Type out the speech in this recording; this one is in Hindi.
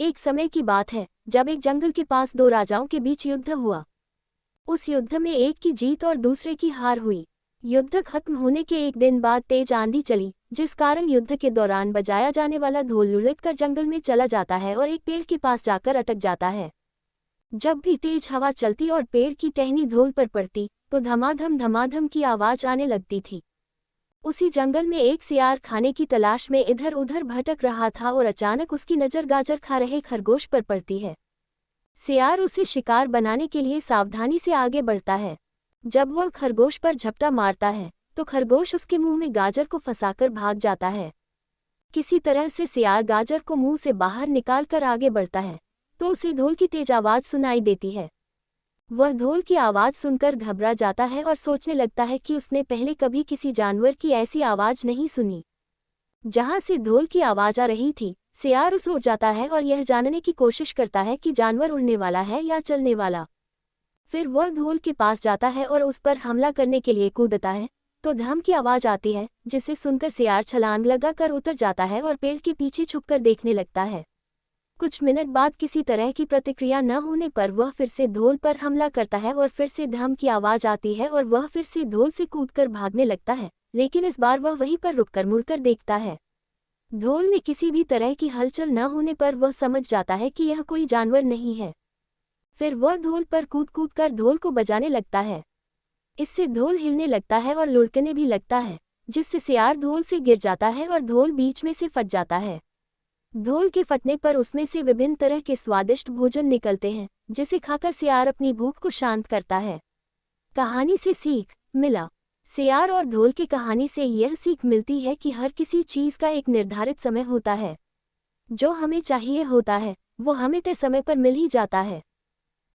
एक समय की बात है जब एक जंगल के पास दो राजाओं के बीच युद्ध हुआ। उस युद्ध में एक की जीत और दूसरे की हार हुई। युद्ध खत्म होने के एक दिन बाद तेज आंधी चली, जिस कारण युद्ध के दौरान बजाया जाने वाला ढोल लुढ़ककर जंगल में चला जाता है और एक पेड़ के पास जाकर अटक जाता है। जब भी तेज हवा चलती और पेड़ की टहनी ढोल पर पड़ती तो धमाधम धमाधम की आवाज आने लगती थी। उसी जंगल में एक सियार खाने की तलाश में इधर उधर भटक रहा था और अचानक उसकी नज़र गाजर खा रहे खरगोश पर पड़ती है। सियार उसे शिकार बनाने के लिए सावधानी से आगे बढ़ता है। जब वह खरगोश पर झपटा मारता है तो खरगोश उसके मुंह में गाजर को फंसाकर भाग जाता है। किसी तरह से सियार गाजर को मुंह से बाहर निकालकर आगे बढ़ता है तो उसे ढोल की तेज आवाज सुनाई देती है। वह ढोल की आवाज़ सुनकर घबरा जाता है और सोचने लगता है कि उसने पहले कभी किसी जानवर की ऐसी आवाज़ नहीं सुनी। जहाँ से ढोल की आवाज़ आ रही थी, सियार उस उड़ जाता है और यह जानने की कोशिश करता है कि जानवर उड़ने वाला है या चलने वाला। फिर वह ढोल के पास जाता है और उस पर हमला करने के लिए कूदता है तो धम की आवाज़ आती है, जिसे सुनकर सियार छलांग लगाकर उतर जाता है और पेड़ के पीछे छुपकर देखने लगता है। कुछ मिनट बाद किसी तरह की प्रतिक्रिया न होने पर वह फिर से ढोल पर हमला करता है और फिर से धम की आवाज़ आती है और वह फिर से ढोल से कूदकर भागने लगता है, लेकिन इस बार वह वहीं पर रुककर मुड़कर देखता है। ढोल में किसी भी तरह की हलचल न होने पर वह समझ जाता है कि यह कोई जानवर नहीं है। फिर वह ढोल पर कूद कूद कर ढोल को बजाने लगता है। इससे ढोल हिलने लगता है और लुढ़कने भी लगता है, जिससे सियार ढोल से गिर जाता है और ढोल बीच में से फट जाता है। ढोल के फटने पर उसमें से विभिन्न तरह के स्वादिष्ट भोजन निकलते हैं, जिसे खाकर सियार अपनी भूख को शांत करता है। कहानी से सीख मिला। सियार और ढोल की कहानी से यह सीख मिलती है कि हर किसी चीज़ का एक निर्धारित समय होता है। जो हमें चाहिए होता है वो हमें तय समय पर मिल ही जाता है।